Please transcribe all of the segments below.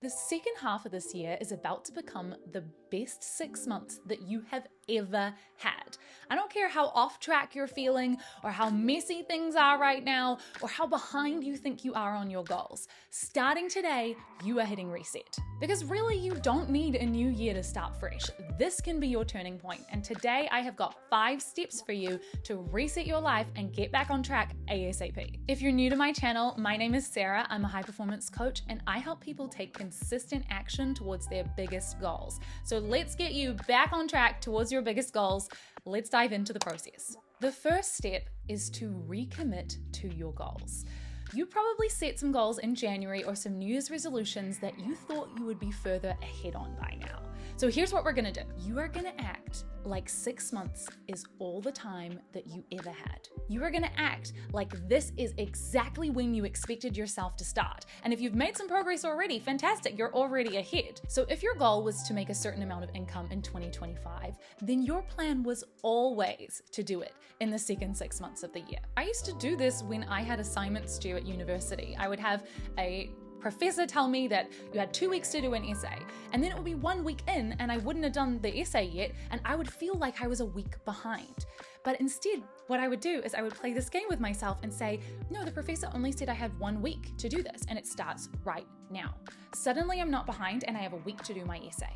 The second half of this year is about to become the best 6 months that you have ever had. I don't care how off track you're feeling, or how messy things are right now, or how behind you think you are on your goals. Starting today, you are hitting reset. Because really, you don't need a new year to start fresh. This can be your turning point, and today I have got 5 steps for you to reset your life and get back on track ASAP. If you're new to my channel, my name is Sarah. I'm a high performance coach, and I help people take consistent action towards their biggest goals. So let's get you back on track towards your biggest goals. Let's dive into the process. The first step is to recommit to your goals. You probably set some goals in January or some New Year's resolutions that you thought you would be further ahead on by now. So here's what we're gonna do. You are gonna act like 6 months is all the time that you ever had. You are gonna act like this is exactly when you expected yourself to start. And if you've made some progress already, fantastic, you're already ahead. So if your goal was to make a certain amount of income in 2025, then your plan was always to do it in the second 6 months of the year. I used to do this when I had assignments due at university. I would have a professor tell me that you had 2 weeks to do an essay, and then it would be 1 week in and I wouldn't have done the essay yet, and I would feel like I was a week behind. But instead, what I would do is I would play this game with myself and say, no, the professor only said I had 1 week to do this, and it starts right now. Suddenly I'm not behind and I have a week to do my essay.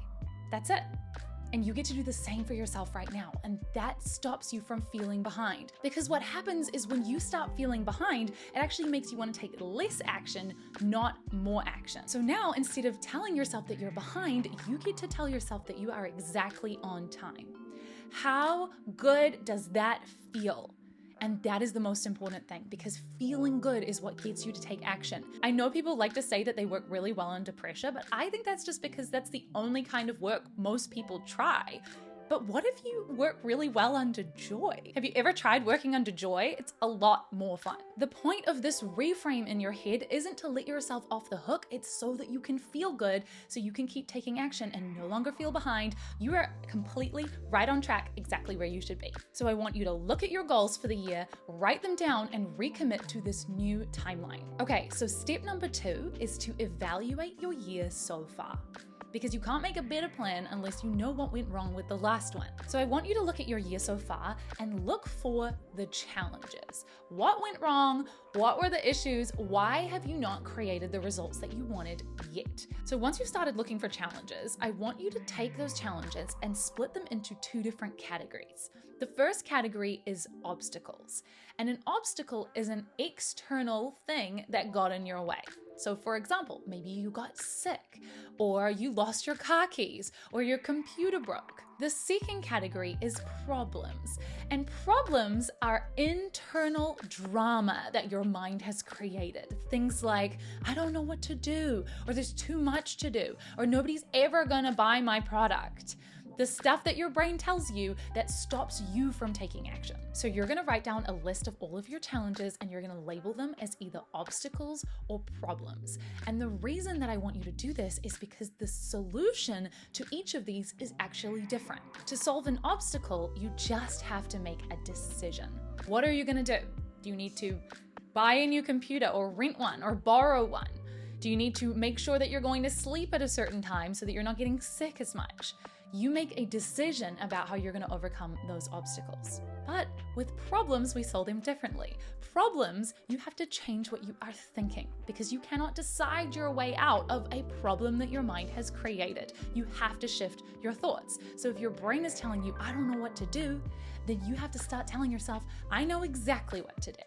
That's it. And you get to do the same for yourself right now. And that stops you from feeling behind. Because what happens is when you start feeling behind, it actually makes you want to take less action, not more action. So now, instead of telling yourself that you're behind, you get to tell yourself that you are exactly on time. How good does that feel? And that is the most important thing, because feeling good is what gets you to take action. I know people like to say that they work really well under pressure, but I think that's just because that's the only kind of work most people try. But what if you work really well under joy? Have you ever tried working under joy? It's a lot more fun. The point of this reframe in your head isn't to let yourself off the hook. It's so that you can feel good, so you can keep taking action and no longer feel behind. You are completely right on track, exactly where you should be. So I want you to look at your goals for the year, write them down, and recommit to this new timeline. Okay, so step number 2 is to evaluate your year so far, because you can't make a better plan unless you know what went wrong with the last one. So I want you to look at your year so far and look for the challenges. What went wrong? What were the issues? Why have you not created the results that you wanted yet? So once you've started looking for challenges, I want you to take those challenges and split them into 2 different categories. The first category is obstacles. And an obstacle is an external thing that got in your way. So for example, maybe you got sick, or you lost your car keys, or your computer broke. The second category is problems. And problems are internal drama that your mind has created. Things like, I don't know what to do, or there's too much to do, or nobody's ever gonna buy my product. The stuff that your brain tells you that stops you from taking action. So you're gonna write down a list of all of your challenges and you're gonna label them as either obstacles or problems. And the reason that I want you to do this is because the solution to each of these is actually different. To solve an obstacle, you just have to make a decision. What are you gonna do? Do you need to buy a new computer or rent one or borrow one? Do you need to make sure that you're going to sleep at a certain time so that you're not getting sick as much? You make a decision about how you're going to overcome those obstacles. But with problems, we solve them differently. Problems, you have to change what you are thinking, because you cannot decide your way out of a problem that your mind has created. You have to shift your thoughts. So if your brain is telling you, I don't know what to do, then you have to start telling yourself, I know exactly what to do.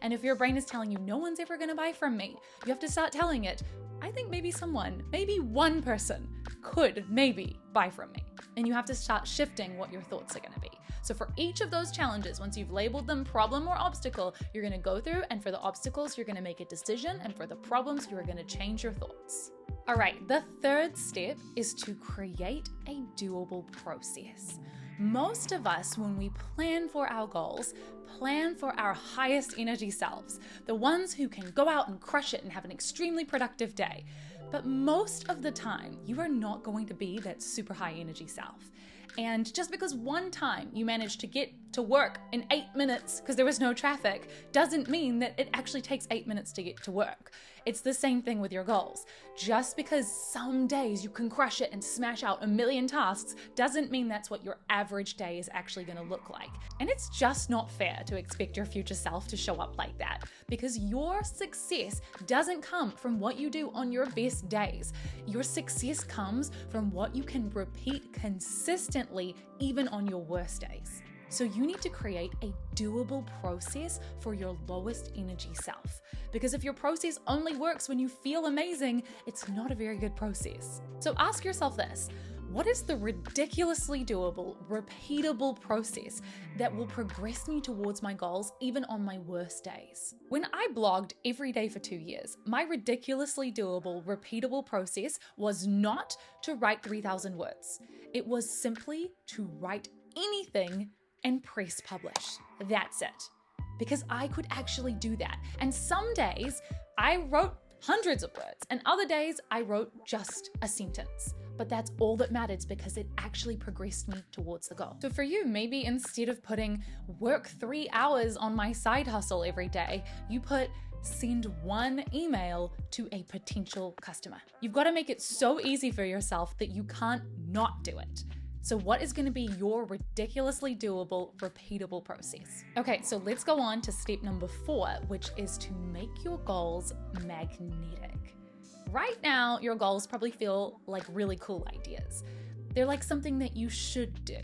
And if your brain is telling you, no one's ever going to buy from me, you have to start telling it, I think maybe someone, maybe one person could maybe buy from me. And you have to start shifting what your thoughts are going to be. So for each of those challenges, once you've labeled them problem or obstacle, you're going to go through, and for the obstacles, you're going to make a decision, and for the problems, you're going to change your thoughts. All right, the third step is to create a doable process. Most of us, when we plan for our goals, plan for our highest energy selves, the ones who can go out and crush it and have an extremely productive day. But most of the time, you are not going to be that super high energy self. And just because one time you managed to get to work in 8 minutes because there was no traffic doesn't mean that it actually takes 8 minutes to get to work. It's the same thing with your goals. Just because some days you can crush it and smash out a million tasks doesn't mean that's what your average day is actually going to look like. And it's just not fair to expect your future self to show up like that, because your success doesn't come from what you do on your best days. Your success comes from what you can repeat consistently even on your worst days. So you need to create a doable process for your lowest energy self. Because if your process only works when you feel amazing, it's not a very good process. So ask yourself this: what is the ridiculously doable, repeatable process that will progress me towards my goals even on my worst days? When I blogged every day for 2 years, my ridiculously doable, repeatable process was not to write 3,000 words. It was simply to write anything and press publish. That's it. Because I could actually do that. And some days I wrote hundreds of words, and other days I wrote just a sentence. But that's all that matters, because it actually progressed me towards the goal. So for you, maybe instead of putting work 3 hours on my side hustle every day, you put send 1 email to a potential customer. You've got to make it so easy for yourself that you can't not do it. So what is going to be your ridiculously doable, repeatable process? Okay, so let's go on to step number 4, which is to make your goals magnetic. Right now, your goals probably feel like really cool ideas. They're like something that you should do,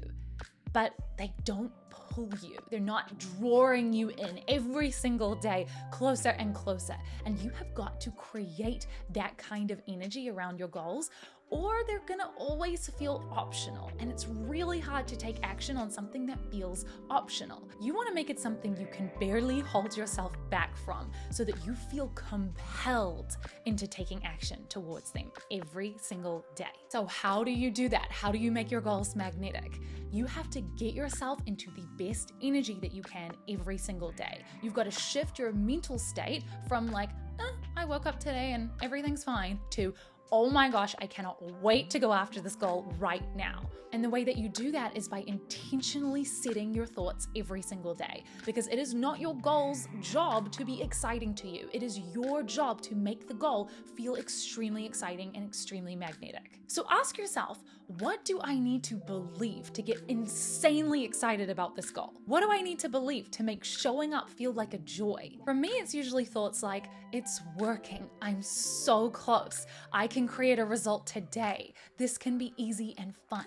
but they don't pull you. They're not drawing you in every single day closer and closer. And you have got to create that kind of energy around your goals, or they're gonna always feel optional. And it's really hard to take action on something that feels optional. You wanna make it something you can barely hold yourself back from, so that you feel compelled into taking action towards them every single day. So how do you do that? How do you make your goals magnetic? You have to get yourself into the best energy that you can every single day. You've got to shift your mental state from like, I woke up today and everything's fine, to, oh my gosh, I cannot wait to go after this goal right now. And the way that you do that is by intentionally setting your thoughts every single day, because it is not your goal's job to be exciting to you. It is your job to make the goal feel extremely exciting and extremely magnetic. So ask yourself, what do I need to believe to get insanely excited about this goal? What do I need to believe to make showing up feel like a joy? For me, it's usually thoughts like, it's working. I'm so close. I can create a result today. This can be easy and fun.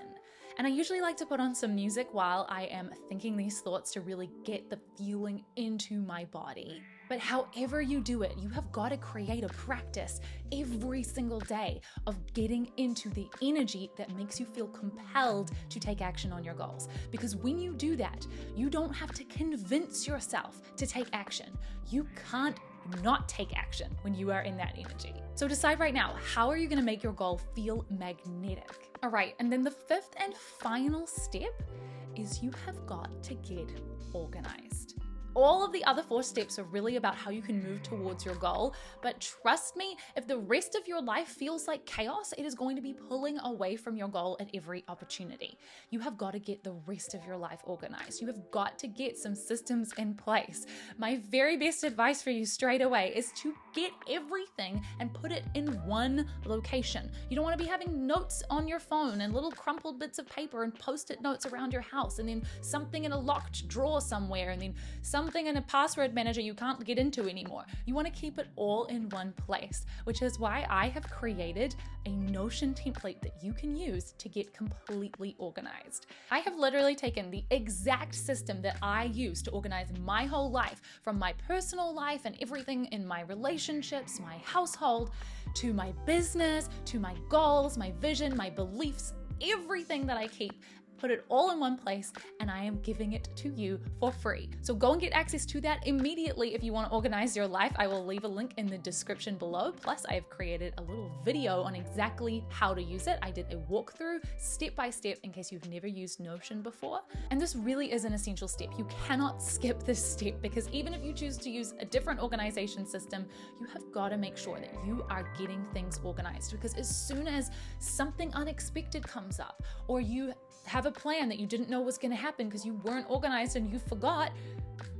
And I usually like to put on some music while I am thinking these thoughts to really get the feeling into my body. But however you do it, you have got to create a practice every single day of getting into the energy that makes you feel compelled to take action on your goals. Because when you do that, you don't have to convince yourself to take action. You can't not take action when you are in that energy. So decide right now, how are you going to make your goal feel magnetic? All right, and then the 5th and final step is you have got to get organized. All of the other 4 steps are really about how you can move towards your goal, but trust me, if the rest of your life feels like chaos, it is going to be pulling away from your goal at every opportunity. You have got to get the rest of your life organized. You have got to get some systems in place. My very best advice for you straight away is to get everything and put it in one location. You don't want to be having notes on your phone and little crumpled bits of paper and post-it notes around your house, and then something in a locked drawer somewhere, and then something in a password manager you can't get into anymore. You want to keep it all in one place, which is why I have created a Notion template that you can use to get completely organized. I have literally taken the exact system that I use to organize my whole life, from my personal life and everything in my relationships, my household, to my business, to my goals, my vision, my beliefs, everything that I keep, put it all in one place, and I am giving it to you for free. So go and get access to that immediately if you want to organize your life. I will leave a link in the description below. Plus, I have created a little video on exactly how to use it. I did a walkthrough step by step in case you've never used Notion before. And this really is an essential step. You cannot skip this step, because even if you choose to use a different organization system, you have got to make sure that you are getting things organized, because as soon as something unexpected comes up, or you have a plan that you didn't know was going to happen because you weren't organized and you forgot,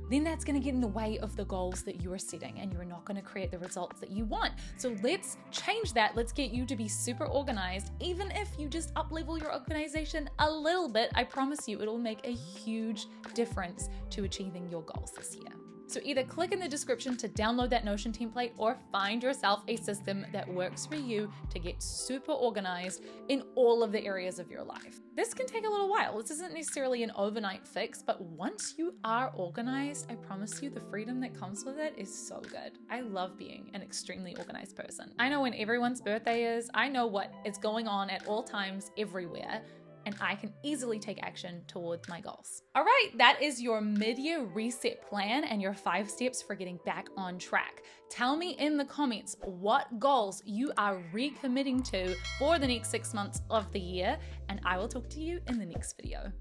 then that's going to get in the way of the goals that you are setting and you're not going to create the results that you want. So let's change that. Let's get you to be super organized. Even if you just up-level your organization a little bit, I promise you it'll make a huge difference to achieving your goals this year. So either click in the description to download that Notion template or find yourself a system that works for you to get super organized in all of the areas of your life. This can take a little while. This isn't necessarily an overnight fix, but once you are organized, I promise you the freedom that comes with it is so good. I love being an extremely organized person. I know when everyone's birthday is, I know what is going on at all times everywhere, and I can easily take action towards my goals. All right, that is your mid-year reset plan and your 5 steps for getting back on track. Tell me in the comments what goals you are recommitting to for the next 6 months of the year, and I will talk to you in the next video.